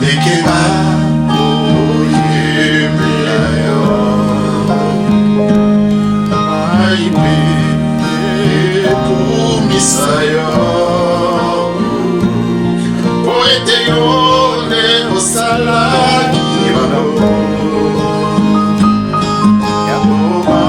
Adekeba oyembelayo aipe kumisayo poete yone osala kibano yaboba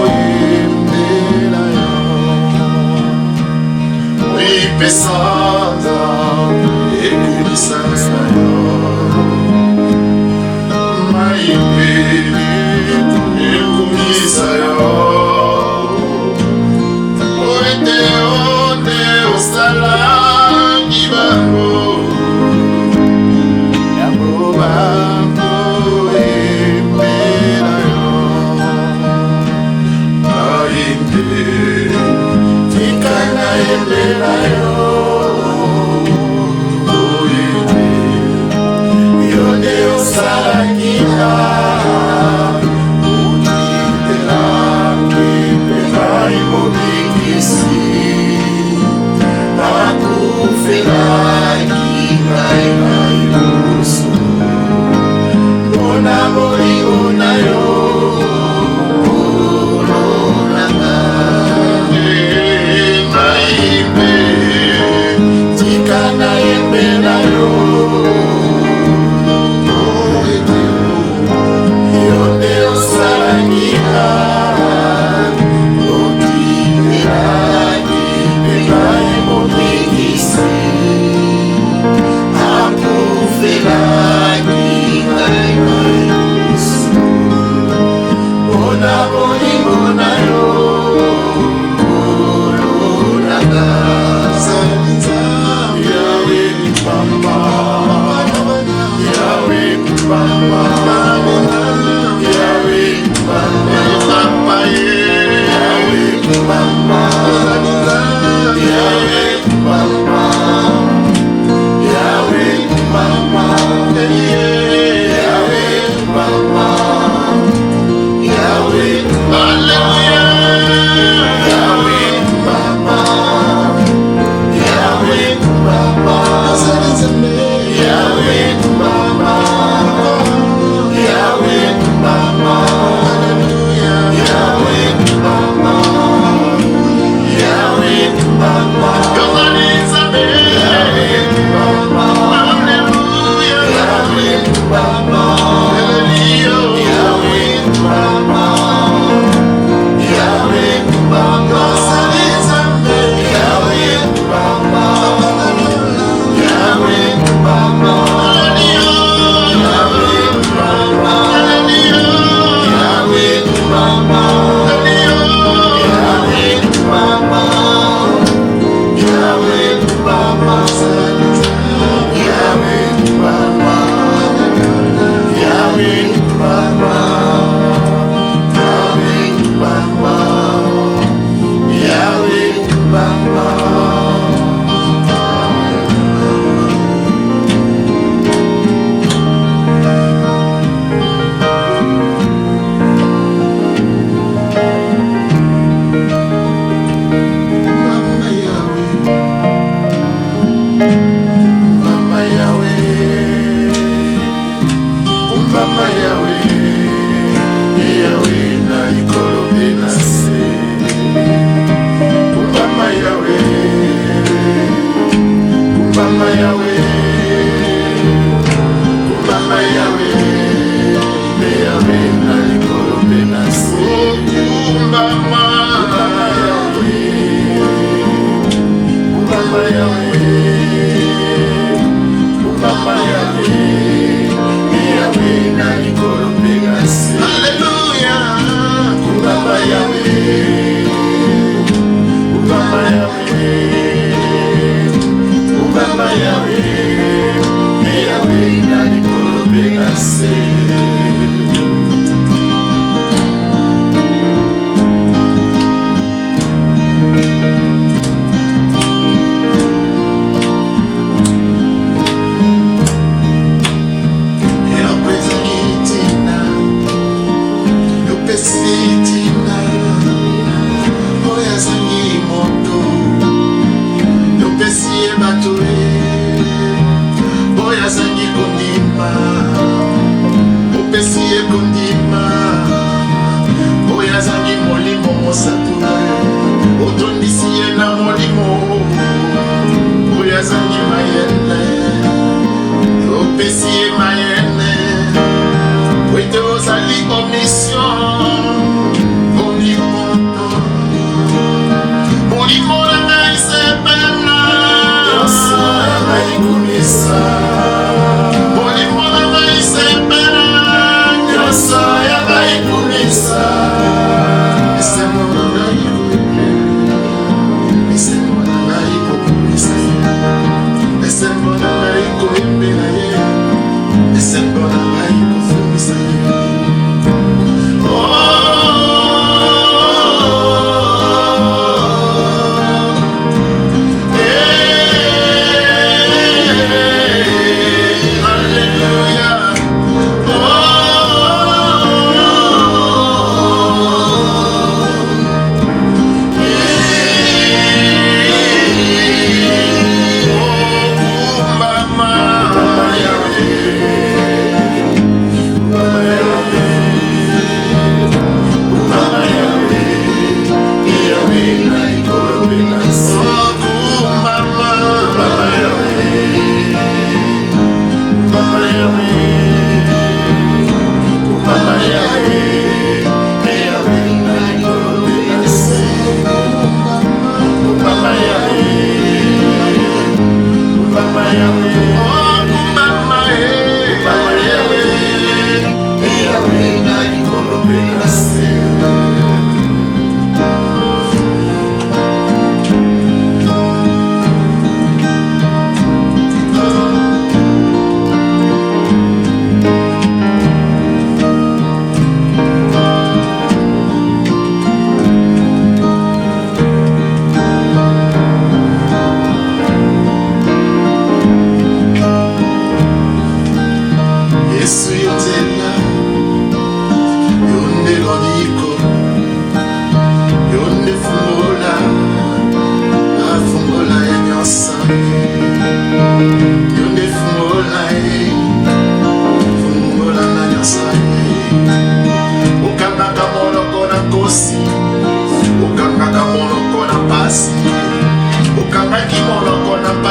oyembelayo wipesada ekumisayo maipe ekumisayo poete yone osala kibano yaboba oyembelayo aipe tikana yembelayo oyembelayo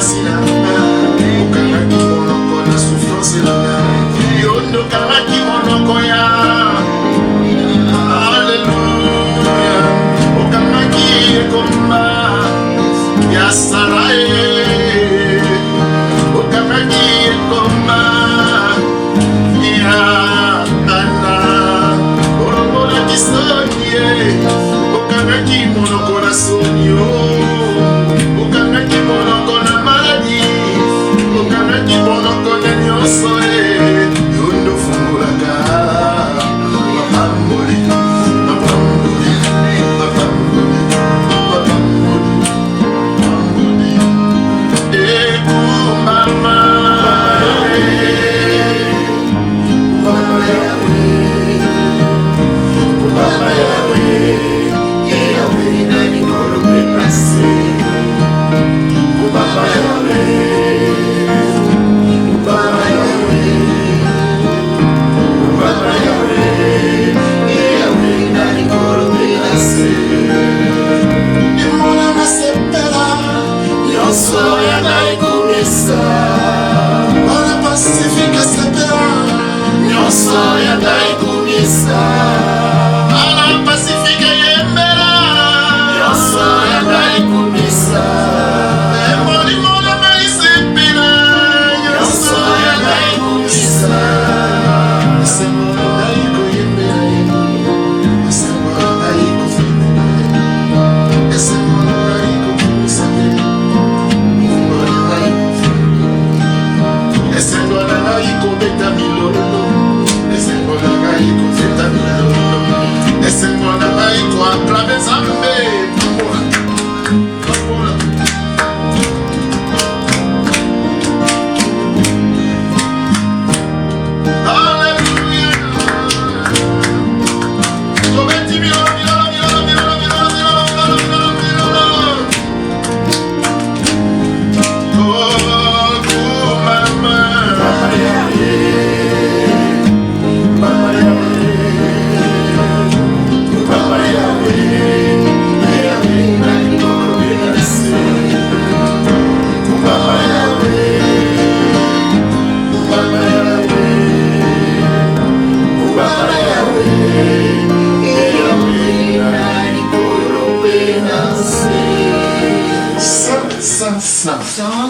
pasi na nga, okangaki monoko na souffrance na nga, yo nde okangaki monoko ya Alléluia, okangaki ekomba ya Sara okangaki ekomba ya Ana, olongolaki soni okangaki monoko na soni okangaki monoko na maladi, okangaki monoko na nyonso yo nde ofungolaka mapamboli mapamboli mapamboli mapamboli ekumbama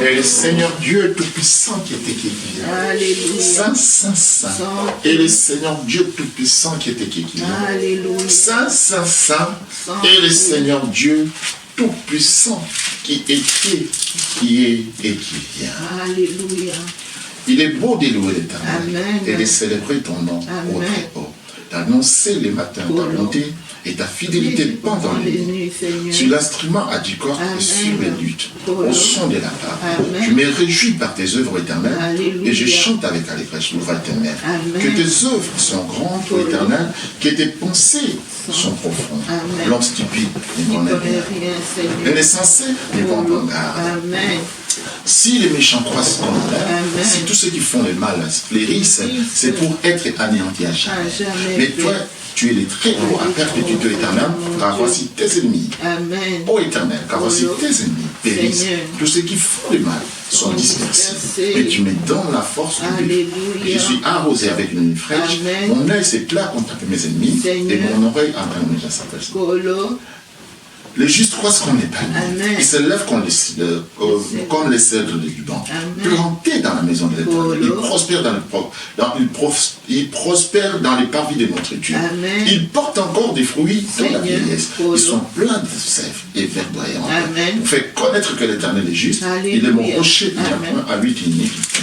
Et le Seigneur Dieu Tout-Puissant qui était qui vient. Saint, Saint, Saint. Et le Seigneur Dieu Tout-Puissant qui était qui vient. Saint, Saint, Saint. Et le Seigneur Dieu Tout-Puissant qui était, qui est et qui vient. Alléluia. Il est beau de louer l'Éternel et de célébrer ton nom au très haut. D'annoncer les matins ta bonté et ta fidélité pendant les nuits, sur l'instrument à du corps et sur les luttes, au son de la part. Je me réjouis par tes œuvres éternelles et je chante avec allégresse louange éternelle. Que tes œuvres sont grandes, ô Éternel, que tes pensées sont profondes. L'homme stupide ne connaît rien, et les sensés ne vont pas garde. Si les méchants croissent comme l'air, si tous ceux qui font le mal fleurissent, c'est pour être anéantis à jamais. Mais toi, tu es le très haut à perpétuité éternelle, car voici tes ennemis. Amen. Ô Éternel, car voici tes ennemis périssent. Tous ceux qui font le mal sont dispersés. Et tu me donnes la force de vivre. Je suis arrosé avec une fraîche. Mon œil s'éclaire contre mes ennemis et mon oreille entend déjà sa personne. Les justes croissent comme les palmiers. Ils se lèvent comme les cèdres du Liban. Plantés dans la maison de l'Éternel. Ils prospèrent dans les parvis de notre Dieu. Ils portent encore des fruits dans la vieillesse. Ils sont pleins de sève et verdoyants. Vous faites connaître que l'Éternel est juste. Il est mon rocher, il n'y a point à lui d'iniquité.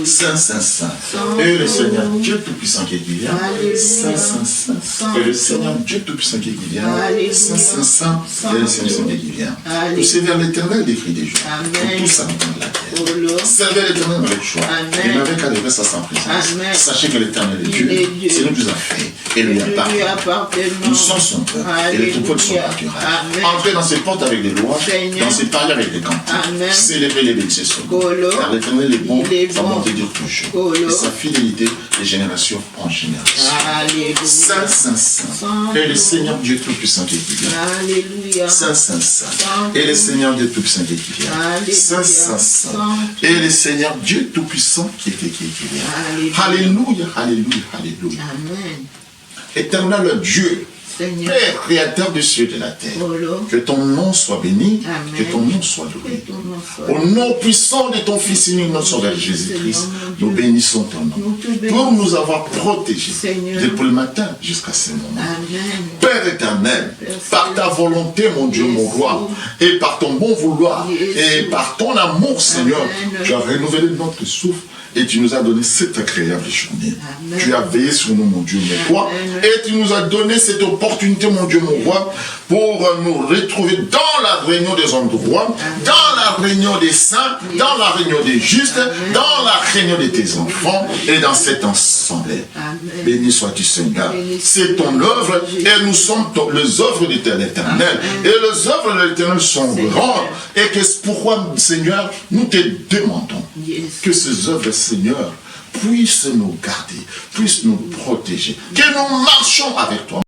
Saint, Saint, Saint. Et le Seigneur Dieu Tout-Puissant qui vient. Saint, Saint, Saint. Et le Seigneur Dieu Tout-Puissant qui vient. Saint, Saint, Saint. Et le Seigneur qui vient. Poussez vers l'Éternel des cris des joies. Pour tous habitants de la terre. Servez l'Éternel avec joie. Et n'avez qu'à lever sa sans présence. Sachez que l'Éternel est Dieu. C'est nous qui nous a fait. Et lui appartient. Nous sommes son peuple. Et les troupeaux de son pâturage. Entrez dans ses portes avec des louanges. Dans ses paliers avec des cantiques. Célébrez les bénédictions. Car l'Éternel est bon sa bonté dure toujours. Et sa fidélité de génération en génération. Saint, Saint, Saint. Et le Seigneur Dieu Tout-Puissant qui est vient. Saint, Saint, Saint. Et le Seigneur Dieu Tout-Puissant qui est vient. Saint, Saint, Saint. Et le Seigneur Dieu Tout-Puissant qui vient. Alléluia, alléluia, alléluia. Amen. Éternel Dieu, Seigneur. Père créateur des cieux et de la terre, que ton nom soit béni, Amen. que ton nom soit loué. Au nom puissant de ton Fils unique, notre Sauveur Jésus-Christ, nous bénissons ton nom pour nous avoir protégés depuis le matin jusqu'à ce moment. Amen. Père éternel, par ta volonté, mon Dieu, mon roi, et par ton bon vouloir, et par ton amour, Seigneur, tu as renouvelé notre souffle. Et tu nous as donné cette agréable journée. Amen. Tu as veillé sur nous, mon Dieu, mon roi. Et tu nous as donné cette opportunité, mon Dieu, mon roi, pour nous retrouver dans la réunion des hommes droits, dans la réunion des saints, dans la réunion des justes, dans la réunion de tes enfants et dans cette assemblée. Béni sois-tu, Seigneur. C'est ton œuvre et nous sommes les œuvres de l'Éternel. Et les œuvres de l'Éternel sont grandes. Et que pourquoi, Seigneur, nous te demandons que ces œuvres, Seigneur, puisse nous garder, puisse nous protéger, que nous marchons avec toi.